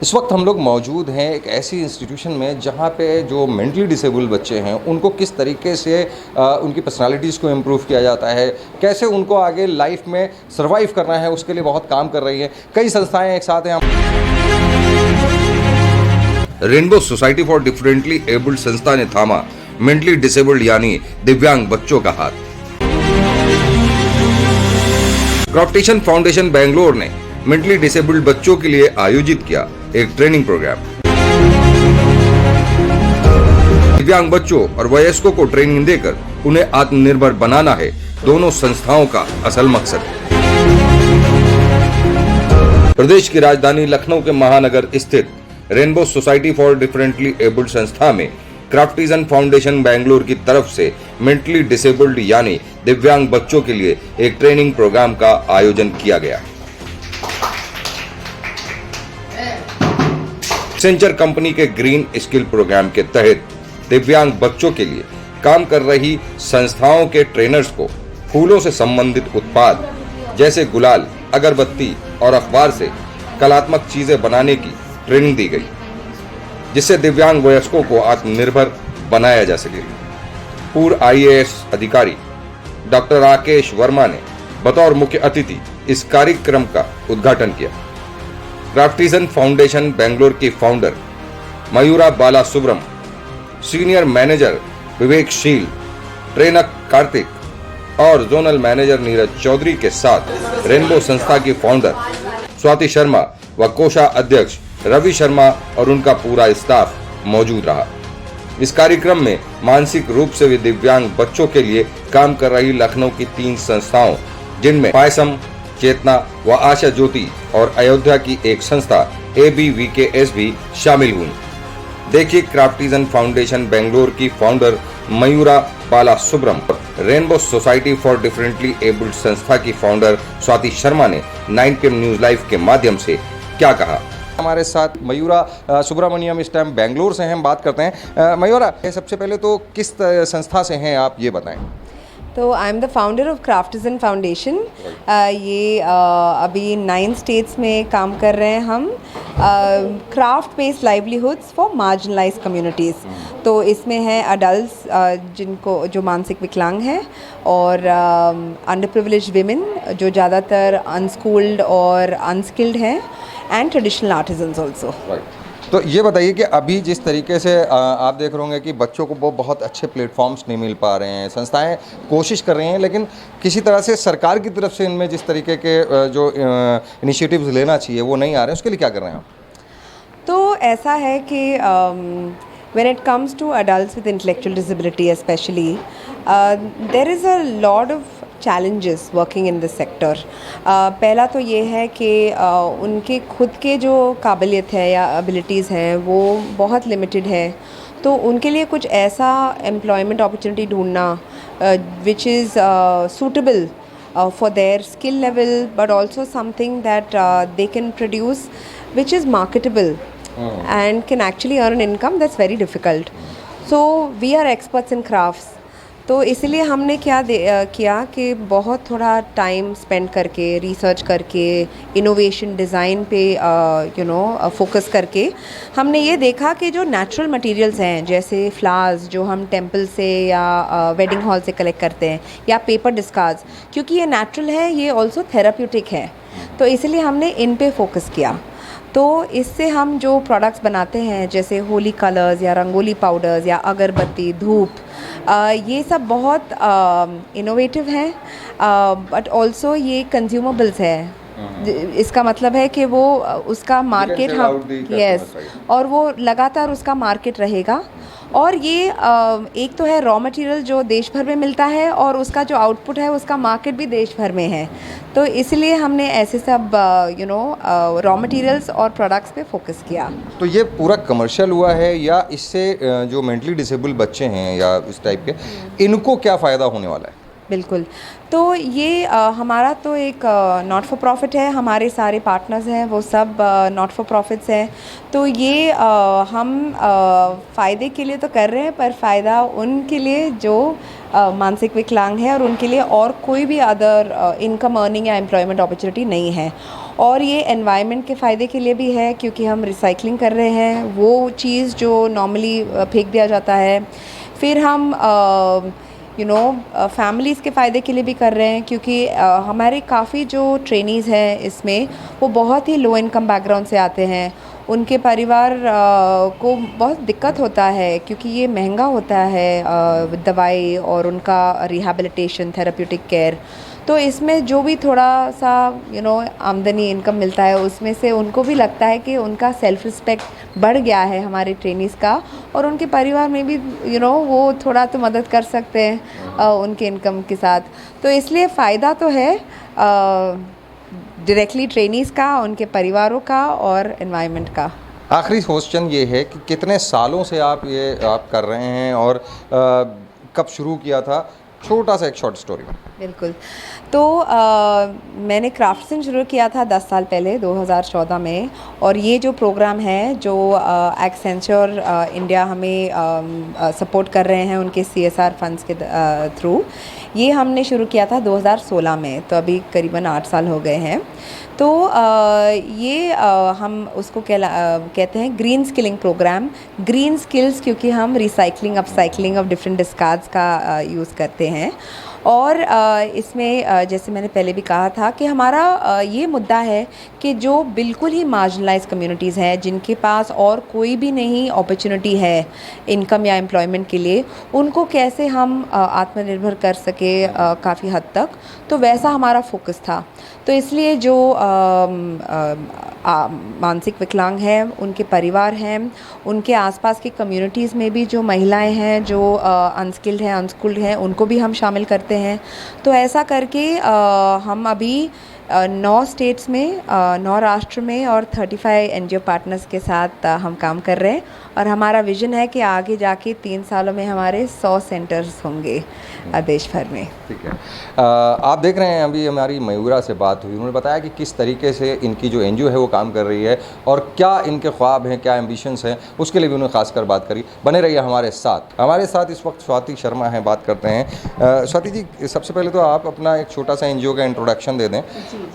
इस वक्त हम लोग मौजूद हैं एक ऐसी इंस्टीट्यूशन में जहाँ पे जो मेंटली डिसेबल्ड बच्चे हैं उनको किस तरीके से उनकी पर्सनालिटीज़ को इम्प्रूव किया जाता है, कैसे उनको आगे लाइफ में सर्वाइव करना है, उसके लिए बहुत काम कर रही है। कई संस्थाएं एक साथ हैं। Rainbow society for differently abled संस्था ने थामा मेंटली डिसेबल्ड यानी दिव्यांग बच्चों का हाथ। क्रॉफ्टिशन फाउंडेशन बेंगलोर ने मेंटली डिसेबल्ड बच्चों के लिए आयोजित किया एक ट्रेनिंग प्रोग्राम। दिव्यांग बच्चों और वयस्कों को ट्रेनिंग देकर उन्हें आत्मनिर्भर बनाना है दोनों संस्थाओं का असल मकसद। प्रदेश की राजधानी लखनऊ के महानगर स्थित rainbow society for differently abled संस्था में क्राफ्टिजन फाउंडेशन बेंगलोर की तरफ से मेंटली डिसेबल्ड यानी दिव्यांग बच्चों के लिए एक ट्रेनिंग प्रोग्राम का आयोजन किया गया। सेंचर कंपनी के ग्रीन स्किल प्रोग्राम के तहत दिव्यांग बच्चों के लिए काम कर रही संस्थाओं के ट्रेनर्स को फूलों से संबंधित उत्पाद जैसे गुलाल, अगरबत्ती और अखबार से कलात्मक चीजें बनाने की ट्रेनिंग दी गई, जिससे दिव्यांग वयस्कों को आत्मनिर्भर बनाया जा सके। पूर्व आईएएस अधिकारी डॉक्टर राकेश वर्मा ने बतौर मुख्य अतिथि इस कार्यक्रम का उद्घाटन किया। क्राफ्टिजन फाउंडेशन बेंगलोर की फाउंडर मयूरा बाला सुब्रम, सीनियर मैनेजर विवेक शील, ट्रेनर कार्तिक और जोनल मैनेजर नीरज चौधरी के साथ रेनबो संस्था की फाउंडर स्वाति शर्मा व कोषा अध्यक्ष रवि शर्मा और उनका पूरा स्टाफ मौजूद रहा। इस कार्यक्रम में मानसिक रूप से दिव्यांग बच्चों के लिए काम कर रही लखनऊ की 3 संस्थाओं, जिनमें पायसम, चेतना व आशा ज्योति और अयोध्या की एक संस्था ABVKS भी शामिल हुई। देखिए क्राफ्टिजन फाउंडेशन बेंगलोर की founder Mayura Bala Subram, rainbow society for differently abled संस्था की फाउंडर स्वाति शर्मा ने 9 PM न्यूज लाइव के माध्यम से क्या कहा। हमारे साथ मयूरा सुब्रमण्यम इस टाइम बेंगलोर से हैं, हम बात करते हैं। मयूरा, सबसे पहले तो किस संस्था से हैं आप, ये बताएं। तो I am the founder of Craftizen foundation. ये अभी 9 स्टेट्स में काम कर रहे हैं हम, craft based livelihoods for marginalise communities. तो इसमें है अडल्ट जिनको जो मानसिक विकलांग हैं, और अंडर प्रिविलेज विमेन जो ज़्यादातर अनस्कूल्ड और अनस्किल्ड हैं, एंड ट्रेडिशनल आर्टिजन्स ऑल्सो। तो ये बताइए कि अभी जिस तरीके से आप देख रहे होंगे कि बच्चों को वो बहुत अच्छे प्लेटफॉर्म्स नहीं मिल पा रहे हैं, संस्थाएं कोशिश कर रही हैं, लेकिन किसी तरह से सरकार की तरफ से इनमें जिस तरीके के जो इनिशिएटिव्स लेना चाहिए वो नहीं आ रहे हैं, उसके लिए क्या कर रहे हैं आप? तो ऐसा है कि when it comes to adults with intellectual disability especially, there is a lot of challenges working in this sector. पहला तो ये है कि उनके खुद के जो काबिलियत है या एबिलिटीज़ हैं वो बहुत लिमिटेड है, तो उनके लिए कुछ ऐसा एम्प्लॉयमेंट अपॉर्चुनिटी ढूंढना which is suitable for their skill level, but also something that they can produce which is marketable and can actually earn an income, that's very difficult. So we are experts in crafts. तो इसलिए हमने किया कि बहुत थोड़ा time spend करके, research करके, innovation design पे फोकस करके हमने ये देखा कि जो नेचुरल मटेरियल्स हैं, जैसे फ्लावर्स जो हम टेंपल से या वेडिंग हॉल से कलेक्ट करते हैं, या पेपर डिस्कार्ड्स, क्योंकि ये नेचुरल है, ये ऑल्सो थेराप्यूटिक है, तो इसलिए हमने इन पे फोकस किया। तो इससे हम जो प्रोडक्ट्स बनाते हैं जैसे होली कलर्स या रंगोली पाउडर्स या अगरबत्ती, धूप, ये सब बहुत इनोवेटिव हैं, बट ऑल्सो ये कंज्यूमेबल्स है। इसका मतलब है कि वो उसका मार्केट, हम यस, और वो लगातार उसका मार्केट रहेगा। और ये एक तो है रॉ मटेरियल जो देश भर में मिलता है, और उसका जो आउटपुट है उसका मार्केट भी देश भर में है। तो इसलिए हमने ऐसे सब रॉ मटेरियल्स और प्रोडक्ट्स पे फोकस किया। तो ये पूरा कमर्शियल हुआ है, या इससे जो मेंटली डिसेबल्ड बच्चे हैं या इस टाइप के, इनको क्या फ़ायदा होने वाला है? बिल्कुल, तो ये हमारा तो एक नॉट फॉर प्रॉफिट है, हमारे सारे पार्टनर्स हैं वो सब नॉट फॉर प्रॉफिट्स हैं। तो ये हम फ़ायदे के लिए तो कर रहे हैं, पर फ़ायदा उनके लिए जो मानसिक विकलांग है, और उनके लिए और कोई भी अदर इनकम अर्निंग या एम्प्लॉयमेंट अपॉर्चुनिटी नहीं है। और ये एनवायरनमेंट के फ़ायदे के लिए भी है क्योंकि हम रिसाइकलिंग कर रहे हैं वो चीज़ जो नॉर्मली फेंक दिया जाता है। फिर हम फैमिलीज़ के फ़ायदे के लिए भी कर रहे हैं क्योंकि हमारे काफ़ी जो ट्रेनीज़ हैं इसमें वो बहुत ही लो इनकम बैकग्राउंड से आते हैं। उनके परिवार को बहुत दिक्कत होता है क्योंकि ये महंगा होता है दवाई और उनका रिहैबिलिटेशन थेरेप्यूटिक केयर। तो इसमें जो भी थोड़ा सा आमदनी इनकम मिलता है उसमें से उनको भी लगता है कि उनका सेल्फ रिस्पेक्ट बढ़ गया है हमारे ट्रेनीज़ का, और उनके परिवार में भी वो थोड़ा तो मदद कर सकते हैं उनके इनकम के साथ। तो इसलिए फ़ायदा तो है डायरेक्टली ट्रेनीज़ का, उनके परिवारों का और एनवायरनमेंट का। आखिरी क्वेश्चन ये है कि कितने सालों से आप कर रहे हैं और कब शुरू किया था? छोटा सा एक शॉर्ट स्टोरी। बिल्कुल। तो मैंने क्राफ्ट्सन शुरू किया था 10 साल पहले 2014 में, और ये जो प्रोग्राम है जो एक्सेंचर इंडिया हमें सपोर्ट कर रहे हैं उनके CSR फंड्स के थ्रू, ये हमने शुरू किया था 2016 में। तो अभी करीबन 8 साल हो गए हैं। तो ये हम उसको कहते हैं green skilling programme. Green skills क्योंकि हम recycling upcycling of different discards का यूज़ करते हैं। और इसमें जैसे मैंने पहले भी कहा था कि हमारा ये मुद्दा है कि जो बिल्कुल ही मार्जिनलाइज कम्युनिटीज़ हैं जिनके पास और कोई भी नहीं अपॉर्चुनिटी है इनकम या एम्प्लॉयमेंट के लिए, उनको कैसे हम आत्मनिर्भर कर सके काफ़ी हद तक। तो वैसा हमारा फोकस था। तो इसलिए जो मानसिक विकलांग हैं, उनके परिवार हैं, उनके आसपास की कम्युनिटीज़ में भी जो महिलाएं हैं जो अनस्किल्ड हैं अनस्कूल्ड हैं, उनको भी हम शामिल करते हैं। तो ऐसा करके हम अभी 9 स्टेट्स में 9 राष्ट्र में और 35 NGO पार्टनर्स के साथ हम काम कर रहे हैं, और हमारा विज़न है कि आगे जाके 3 सालों में हमारे 100 सेंटर्स होंगे देश भर में। ठीक है। आप देख रहे हैं अभी हमारी मयूरा से बात हुई, उन्होंने बताया कि किस तरीके से इनकी जो NGO है वो काम कर रही है और क्या इनके ख्वाब हैं, क्या एम्बिशंस हैं, उसके लिए भी उन्होंने खासकर बात करी। बने रहिए हमारे साथ इस वक्त स्वाति शर्मा हैं, बात करते हैं। स्वाति जी, सबसे पहले तो आप अपना एक छोटा सा NGO का इंट्रोडक्शन दे दें,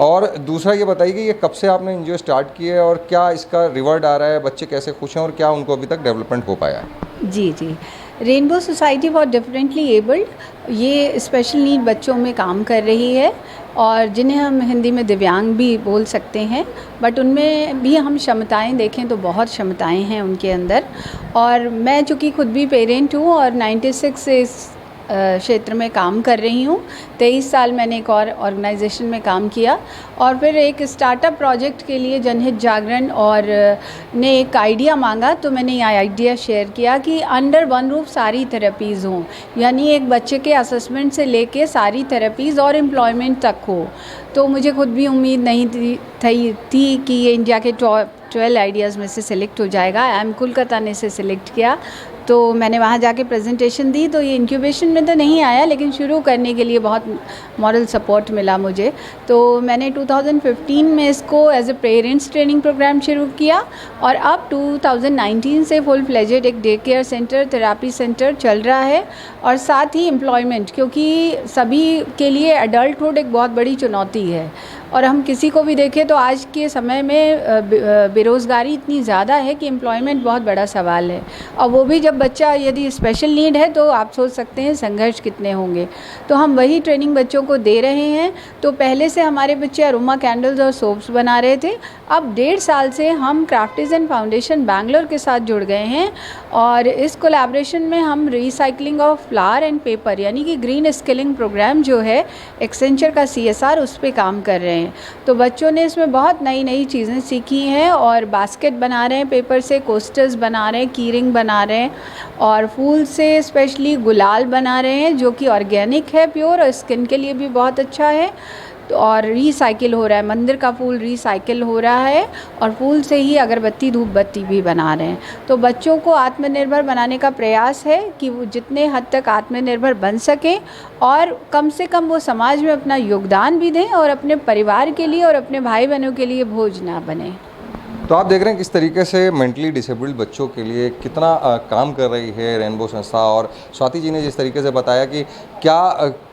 और दूसरा ये बताइए कि ये कब से आपने NGO स्टार्ट की है और क्या इसका रिवॉर्ड आ रहा है, बच्चे कैसे खुश हैं और क्या उनको अभी तक डेवलपमेंट हो पाया है? जी, rainbow society for differently abled ये स्पेशल नीड बच्चों में काम कर रही है, और जिन्हें हम हिंदी में दिव्यांग भी बोल सकते हैं, बट उनमें भी हम क्षमताएं देखें तो बहुत क्षमताएं हैं उनके अंदर। और मैं चूँकि खुद भी पेरेंट हूँ और 96 से इस क्षेत्र में काम कर रही हूँ। 23 साल मैंने एक और ऑर्गेनाइजेशन में काम किया, और फिर एक स्टार्टअप प्रोजेक्ट के लिए जनहित जागरण और ने एक आइडिया मांगा, तो मैंने ये आइडिया शेयर किया कि अंडर वन रूफ सारी थेरेपीज़ हों, यानी एक बच्चे के असेसमेंट से लेके सारी थेरेपीज़ और एम्प्लॉयमेंट तक हो। तो मुझे खुद भी उम्मीद नहीं थी कि ये इंडिया के टॉप 12 आइडियाज़ में से सिलेक्ट हो जाएगा। IIM कोलकाता ने इसे सिलेक्ट किया, तो मैंने वहाँ जाके प्रेजेंटेशन दी। तो ये इंक्यूबेशन में तो नहीं आया, लेकिन शुरू करने के लिए बहुत मॉरल सपोर्ट मिला मुझे। तो मैंने 2015 में इसको as a parents training programme शुरू किया, और अब 2019 से फुल फ्लेजेड एक day care centre, therapy centre चल रहा है। और साथ ही एम्प्लॉयमेंट, क्योंकि सभी के लिए एडल्टहुड एक बहुत बड़ी चुनौती है, और हम किसी को भी देखें तो आज के समय में बेरोज़गारी इतनी ज़्यादा है कि एम्प्लॉयमेंट बहुत बड़ा सवाल है। और वो भी जब बच्चा यदि स्पेशल नीड है तो आप सोच सकते हैं संघर्ष कितने होंगे। तो हम वही ट्रेनिंग बच्चों को दे रहे हैं। तो पहले से हमारे बच्चे अरोमा कैंडल्स और सोप्स बना रहे थे, अब 1.5 साल से हम क्राफ्टिज़न फाउंडेशन बैंगलोर के साथ जुड़ गए हैं, और इस कोलैबोरेशन में हम recycling of flower and paper यानी कि ग्रीन स्किलिंग प्रोग्राम जो है एक्सेंचर का CSR, उस पर काम कर रहे हैं। तो बच्चों ने इसमें बहुत नई नई चीज़ें सीखी हैं, और बास्केट बना रहे हैं पेपर से, कोस्टर्स बना रहे हैं, की रिंग बना रहे हैं, और फूल से स्पेशली गुलाल बना रहे हैं जो कि ऑर्गेनिक है, प्योर, और स्किन के लिए भी बहुत अच्छा है। तो और रिसाइकिल हो रहा है, मंदिर का फूल रिसाइकिल हो रहा है, और फूल से ही अगरबत्ती धूप बत्ती भी बना रहे हैं। तो बच्चों को आत्मनिर्भर बनाने का प्रयास है कि वो जितने हद तक आत्मनिर्भर बन सकें, और कम से कम वो समाज में अपना योगदान भी दें, और अपने परिवार के लिए और अपने भाई बहनों के लिए बोझ ना बने। तो आप देख रहे हैं किस तरीके से मेंटली डिसेबल्ड बच्चों के लिए कितना काम कर रही है रेनबो संस्था। और स्वाति जी ने जिस तरीके से बताया कि क्या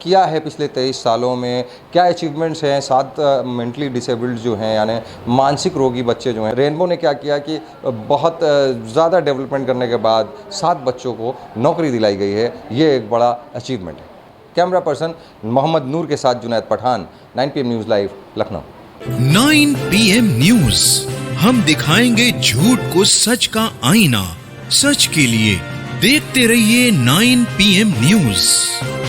किया है पिछले 23 सालों में, क्या अचीवमेंट्स हैं 7 मेंटली डिसेबल्ड जो हैं यानी मानसिक रोगी बच्चे जो हैं, रेनबो ने क्या किया कि बहुत ज़्यादा डेवलपमेंट करने के बाद 7 बच्चों को नौकरी दिलाई गई है। ये एक बड़ा अचीवमेंट है। कैमरा पर्सन मोहम्मद नूर के साथ Junaid Pathan, 9 PM news live, Lucknow. 9 PM news, हम दिखाएंगे झूठ को सच का आईना। सच के लिए देखते रहिए 9 PM न्यूज।